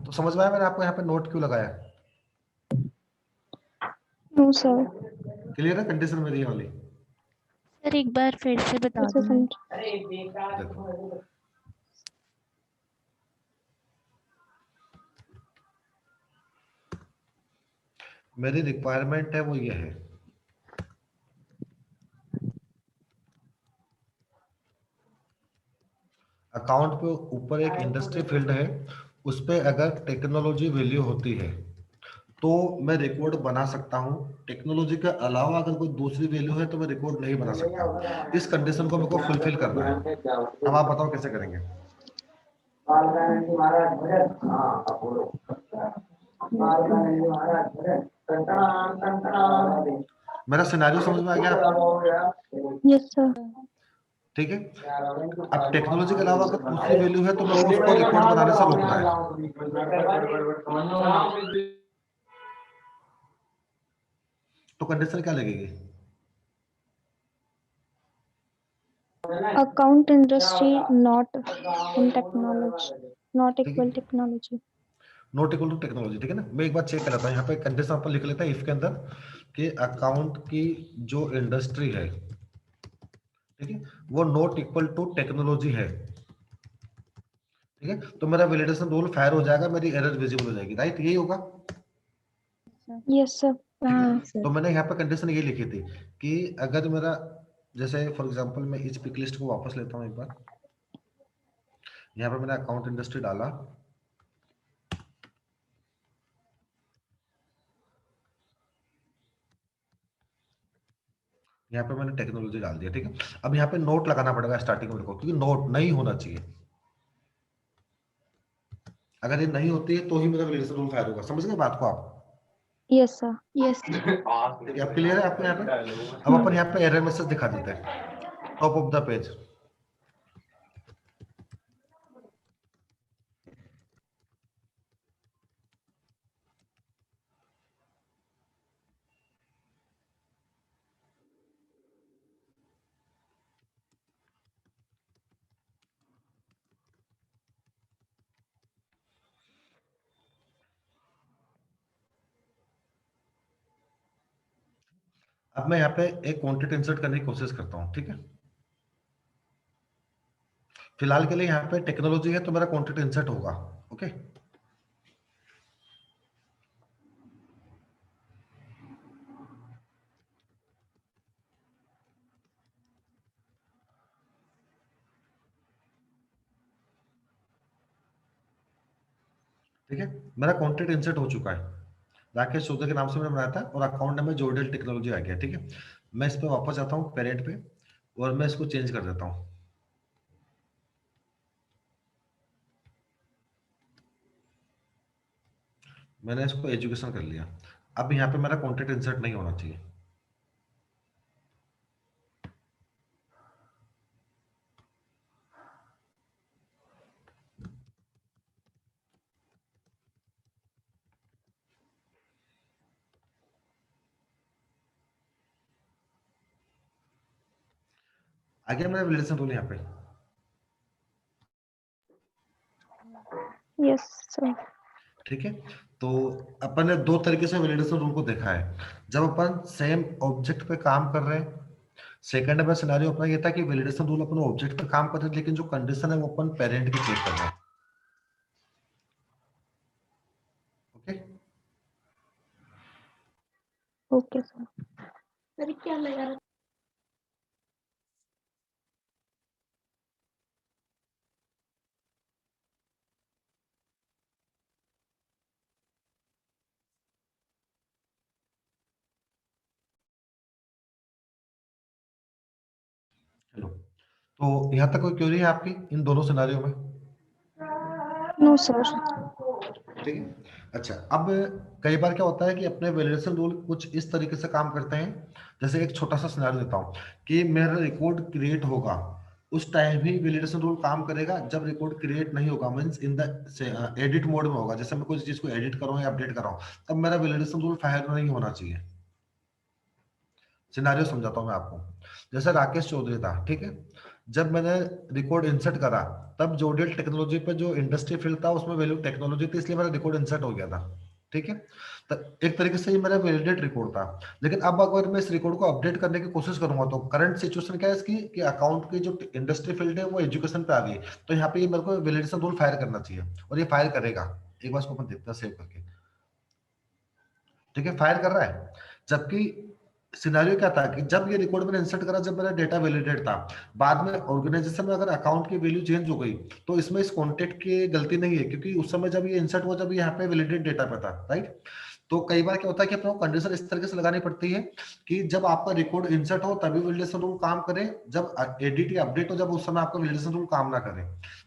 तो समझ में आया मैंने आपको यहाँ पे नोट क्यों लगाया? No sir. क्लियर है कंडीशन मेरी ये वाली? सर एक बार फिर से बता ऐसे दो। समझ। देखो, मेरी रिक्वायरमेंट है वो ये है, अकाउंट पे ऊपर एक इंडस्ट्री फील्ड है, उस पे अगर टेक्नोलॉजी वैल्यू होती है तो मैं रिकॉर्ड बना सकता हूँ। टेक्नोलॉजी के अलावा अगर कोई दूसरी वैल्यू है तो मैं रिकॉर्ड नहीं बना सकता। इस कंडीशन को मेरे को फुलफिल करना है। अब आप बताओ कैसे करेंगे। मेरा सिनेरियो समझ में आ गया आपको? Yes sir. ठीक है। अब टेक्नोलॉजी के अलावा अगर दूसरी वैल्यू है तो मेरे को उसको रिकॉर्ड बनाने से रोकना है। तो कंडीशन क्या लगेगी? Account industry not in technology, not equal technology. Not equal to technology, ठीक है ना। मैं एक बार चेक कर लेता हूँ, यहाँ पे कंडीशन अपन लिख लेते हैं इफ के अंदर कि अकाउंट की जो इंडस्ट्री है, ठीक है, वो नॉट इक्वल टू टेक्नोलॉजी है, ठीक है। तो मेरा वैलिडेशन रूल फायर हो जाएगा, मेरी एरर विजिबल हो जाएगी, राइट? यही होगा। Yes sir. हाँ सर। तो मैंने यहाँ पे कंडीशन ये लिखी थी कि अगर मेरा, जैसे फॉर एग्जांपल मैं इस पिक लिस्ट को वापस लेता हूँ एक बार, यहाँ पे मैंने अकाउंट इंडस्ट्री डाला, यहाँ पे मैंने टेक्नोलॉजी डाल दिया, ठीक है। अब यहाँ पे नोट लगाना पड़ेगा स्टार्टिंग में, क्योंकि नोट नहीं होना चाहिए। अगर ये नहीं होती है तो ही मेरा वैलिडेशन रूल फायर होगा। समझ गए बात को आप? Yes sir. यस। ठीक है, अब क्लियर है आपको यहाँ पे? अब अपन यहाँ पे एरर मैसेज दिखा देते हैं टॉप ऑफ द पेज। अब मैं यहाँ पे एक क्वांटिटी इंसर्ट करने की कोशिश करता हूँ, ठीक है। फिलहाल के लिए यहाँ पे टेक्नोलॉजी है तो मेरा क्वांटिटी इंसर्ट होगा, ओके। ठीक है, मेरा क्वांटिटी इंसर्ट हो चुका है। राकेश चौधरी के नाम से मैंने बनाया था और अकाउंट नंबर जोडेल टेक्नोलॉजी आ गया, ठीक है। मैं इस पे वापस जाता हूँ पेरेंट पे और मैं इसको चेंज कर देता हूँ। मैंने इसको एजुकेशन कर लिया। अब यहाँ पे मेरा कॉन्टेक्ट इंसर्ट नहीं होना चाहिए। आ गया मेरा वैलिडेशन रूल यहाँ पे। Yes sir. ठीक है, तो अपन ने दो तरीके से वैलिडेशन रूल को देखा है। जब अपन सेम ऑब्जेक्ट पे काम कर रहे हैं, सेकंड में सिनेरियो अपना ये था कि वैलिडेशन रूल अपन ऑब्जेक्ट पे काम कर रहे हैं, लेकिन जो कंडीशन है वो अपन पेरेंट की चेक कर रहे हैं, ओके। Okay sir. अरे क्या लगा रहा? चलो, तो यहाँ तक कोई क्वेरी है आपकी इन दोनों सिनेरियो में? No sir. ठीक है, अच्छा। अब कई बार क्या होता है कि अपने वैलिडेशन रूल कुछ इस तरीके से काम करते हैं। जैसे एक छोटा सा सिनेरियो देता हूँ कि मेरा रिकॉर्ड क्रिएट होगा, उस टाइम ही वैलिडेशन रूल काम करेगा। जब रिकॉर्ड क्रिएट नहीं होगा, means in the edit mode में होगा, जैसे मैं कोई चीज को एडिट कर रहा हूँ या अपडेट कर रहा हूँ, तब मेरा वैलिडेशन रूल फायर नहीं होना चाहिए। सिनेरियो समझाता हूँ मैं आपको। जैसे राकेश चौधरी था, ठीक है, जब मैंने रिकॉर्ड इंसर्ट करा तब जोडियल टेक्नोलॉजी पे जो इंडस्ट्री फील्ड था उसमें वैल्यू टेक्नोलॉजी थी, इसलिए मेरा रिकॉर्ड इंसर्ट हो गया था, ठीक है। तो एक तरीके से ये मेरा वैलिडेट रिकॉर्ड था। लेकिन अब अगर मैं इस रिकॉर्ड को अपडेट करने की कोशिश करूंगा तो करंट सिचुएशन क्या है इसकी कि अकाउंट की जो इंडस्ट्री फील्ड है वो एजुकेशन पे आ गई, तो यहाँ पे ये मेरे को वैलिडेशन रूल फायर करना चाहिए और ये फायर करेगा। एक बार इसको अपन देखते हैं सेव करके। ठीक है, फायर कर रहा है। जबकि सिनेरियो क्या था कि जब ये रिकॉर्ड मैंने इंसर्ट करा, जब मेरा डेटा वैलिडेट था, बाद में ऑर्गेनाइजेशन में अगर अकाउंट की वैल्यू चेंज हो गई तो इसमें इस कॉन्टेक्ट की गलती नहीं है, क्योंकि उस समय जब ये इंसर्ट हुआ जब यहाँ पे वैलिडेट डेटा पे था, राइट। तो कई बार क्या होता है कि अपने को कंडीशन इस तरीके से लगानी पड़ती है कि जब आपका रिकॉर्ड इंसर्ट हो तभी वैलिडेशन रूल काम करे, जब एडिट या अपडेट हो जब उस समय आपका वैलिडेशन रूल काम ना करे।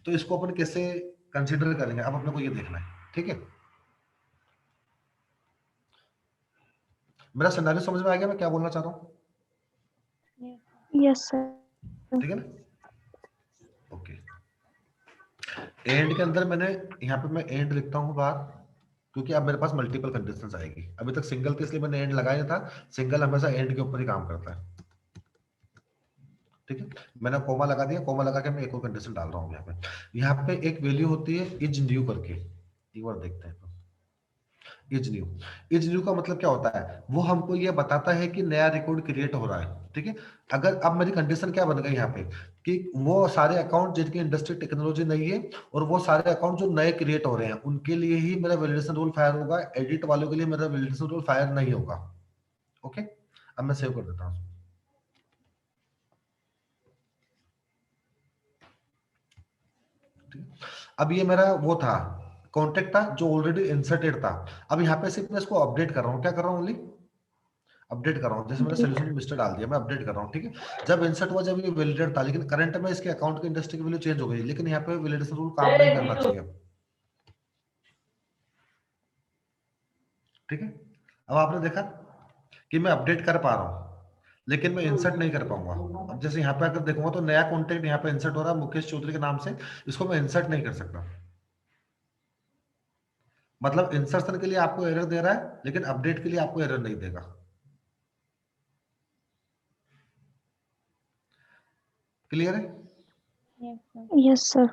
तो इसको अपन कैसे कंसीडर करेंगे, अब अपने को ये देखना है, ठीक है। मेरा सिनेरियो समझ में आ गया मैं क्या बोलना चाह रहा हूँ? Yes sir. ठीक है ना, ओके। एंड के अंदर मैंने यहाँ पे मैं एंड लिखता हूँ बाहर, क्योंकि अब मेरे पास मल्टीपल कंडीशंस आएगी। अभी तक सिंगल थी इसलिए मैंने एंड लगाया था, सिंगल हमेशा एंड के ऊपर ही काम करता है, ठीक है। मैंने कोमा लगा दिया, कोमा लगा के मैं एक और कंडीशन डाल रहा हूँ यहाँ पे एक वैल्यू होती है इज न्यू करके, एक बार देखते हैं। इज न्यू, इज न्यू का मतलब क्या होता है, वो हमको ये बताता है कि नया रिकॉर्ड क्रिएट हो रहा है, ठीक है। अगर अब मेरी कंडीशन क्या बन गई यहाँ पे कि वो सारे अकाउंट जिनकी इंडस्ट्री टेक्नोलॉजी नहीं है और वो सारे अकाउंट जो नए क्रिएट हो रहे हैं उनके लिए ही मेरा वैलिडेशन रूल फायर होगा, एडिट वालों के लिए मेरा वैलिडेशन रूल फायर नहीं होगा। ओके, अब मैं सेव कर देता हूँ। अब ये मेरा वो था कॉन्टेक्ट था जो ऑलरेडी इंसर्टेड था। अब यहाँ पे सिर्फ मैं इसको अपडेट कर रहा हूँ, क्या कर रहा हूँ, ओनली अपडेट कर रहा हूँ। जैसे मैंने सोल्यूशन मिस्टर डाल दिया, मैं अपडेट कर रहा हूँ, ठीक है। जब इंसर्ट हुआ जब ये वैलिडेट था, लेकिन करंट में इसके अकाउंट की इंडस्ट्री की वैल्यू चेंज हो गई, लेकिन यहाँ पे वैलिडेशन रूल काम नहीं करना चाहिए, ठीक है। अब आपने देखा कि मैं अपडेट कर पा रहा हूँ लेकिन मैं इंसर्ट नहीं कर पाऊंगा। अब जैसे यहाँ पे अगर देखूंगा तो नया कॉन्टेक्ट यहाँ पे इंसर्ट हो रहा है मुकेश चौधरी के नाम से, इसको मैं इंसर्ट नहीं कर सकता। मतलब इंसर्शन के लिए आपको एरर दे रहा है लेकिन अपडेट के लिए आपको एरर नहीं देगा। क्लियर है? Yes sir.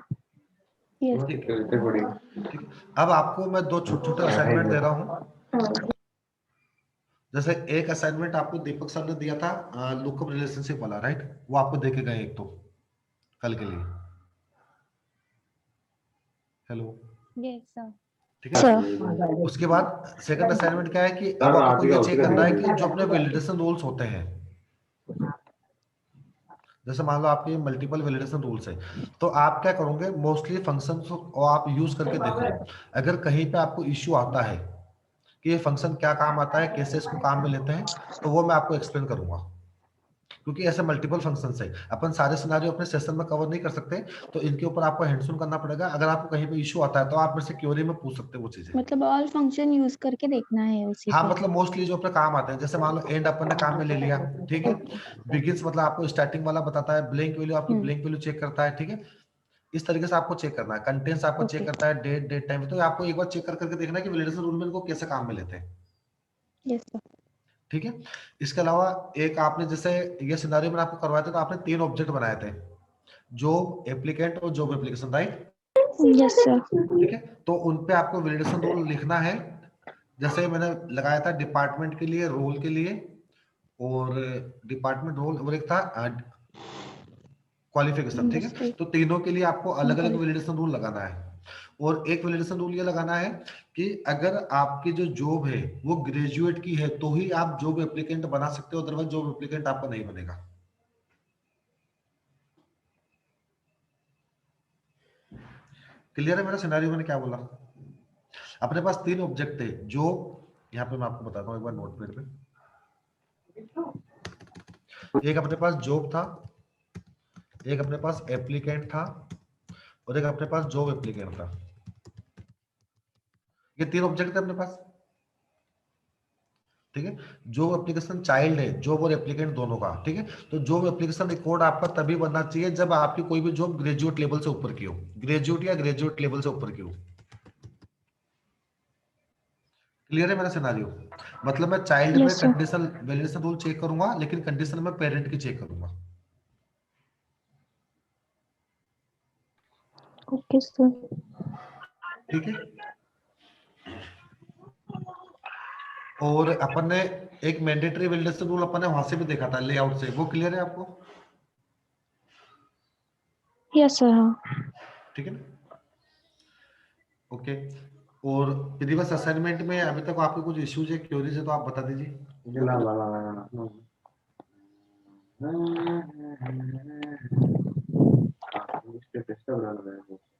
ठीक है। अब आपको मैं दो छोटे छोटे असाइनमेंट दे रहा हूँ। जैसे एक असाइनमेंट आपको दीपक सर ने दिया था लुकअप रिलेशनशिप वाला, राइट, वो आपको देके गए एक तो कल के लिए। Hello, yes sir. ठीक है। उसके बाद सेकंड असाइनमेंट क्या है कि अब आपको ये चेक करना है कि जो अपने वैलिडेशन रूल्स होते हैं, जैसे मान लो आपके मल्टीपल वैलिडेशन रूल्स है, तो आप क्या करोगे, मोस्टली फंक्शंस को आप यूज करके देखो। अगर कहीं पे आपको इश्यू आता है कि ये फंक्शन क्या काम आता है, कैसे इसको काम में लेते हैं, तो वो मैं आपको एक्सप्लेन करूंगा। क्योंकि ऐसे मल्टीपल फंक्शंस है, अपन सारे सिनेरियो अपने सेशन में कवर नहीं कर सकते, तो इनके ऊपर आपको हैंड्स ऑन करना पड़ेगा। अगर आपको कहीं पे इश्यू आता है तो आप मेरे से क्वेरी में पूछ सकते हो वो चीजें। मतलब ऑल फंक्शन यूज करके देखना है उसी हाँ, पे। मतलब मोस्टली जो अपने काम आते हैं, जैसे मान लो एंड अपन ने काम में ले लिया, ठीक है। बिगिंस मतलब आपको स्टार्टिंग वाला बताता है, ब्लैंक वैल्यू आपकी ब्लैंक वैल्यू चेक करता है, ठीक है। इस तरीके से आपको चेक करना है। कंटेंट्स आपको चेक करता है, डेट टाइम, तो आपको एक बार चेक करके देखना है कि वैलिडेशन रूल में इनको कैसे काम में लेते हैं, यस सर। ठीक है। इसके अलावा एक आपने जैसे ये सिनेरियो में आपको करवाया था तो आपने 3 ऑब्जेक्ट बनाए थे, जॉब, एप्लीकेंट और job application, right. Yes sir. ठीक है, तो उन पे आपको वैलिडेशन रूल लिखना है। जैसे मैंने लगाया था डिपार्टमेंट के लिए, रोल के लिए, और डिपार्टमेंट रोल, और एक था क्वालिफिकेशन, ठीक है। तो तीनों के लिए आपको अलग अलग वैलिडेशन रूल लगाना है। और एक वैलिडेशन रूल ये लगाना है कि अगर आपकी जो जॉब है वो ग्रेजुएट की है तो ही आप जॉब एप्लीकेंट बना सकते हो, अदरवाइज जॉब एप्लीकेंट आपका नहीं बनेगा। क्लियर है मेरा सिनेरियो, मैंने क्या बोला? अपने पास 3 ऑब्जेक्ट थे, जो यहाँ पे मैं आपको बताता हूँ एक बार नोटपैड पे। एक अपने पास जॉब था, एक अपने पास एप्लीकेंट था, और एक अपने पास जॉब एप्लीकेंट था। ये 3 ऑब्जेक्ट थे अपने पास, ठीक है। जॉब एप्लीकेशन चाइल्ड है जॉब और एप्लीकेंट दोनों का, ठीक है। तो जॉब एप्लीकेशन रिकॉर्ड आपका तभी बनना चाहिए जब आपकी कोई भी जॉब ग्रेजुएट लेवल से ऊपर की हो, ग्रेजुएट या ग्रेजुएट लेवल से ऊपर की हो। क्लियर है मेरा सिनेरियो? मतलब मैं चाइल्ड में yes sir. Condition validation rule check करूंगा, लेकिन कंडीशन में पेरेंट की चेक करूंगा। Okay sir. ठीक है। और अपन ने एक मैंडेटरी वैलिडेशन रूल अपन ने वहां से भी देखा था लेआउट से, वो क्लियर है आपको? Yes sir. हाँ। ठीक है ना, ओके। और प्रीवियस असाइनमेंट में अभी तक आपके कुछ इश्यूज है, क्वेरीज है, तो आप बता दीजिए।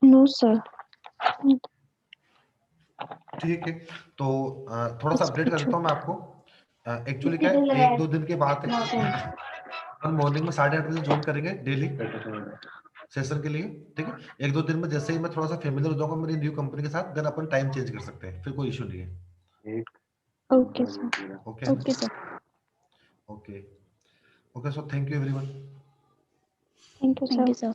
No sir. ठीक है, तो थोड़ा सा अपडेट कर देता हूँ मैं आपको। एक्चुअली क्या है, 1-2 दिन के बाद हम मॉर्निंग में 8:30 बजे ज्वाइन करेंगे डेली सेशन के लिए, ठीक है। 1-2 दिन में जैसे ही मैं थोड़ा सा फेमिलियर हो जाऊंगा मेरी न्यू कंपनी के साथ, देन अपन टाइम चेंज कर सकते हैं, फिर कोई इशू नहीं है। Okay sir. Okay okay sir. Okay okay, so thank you everyone. Thank you thank sir. You sir.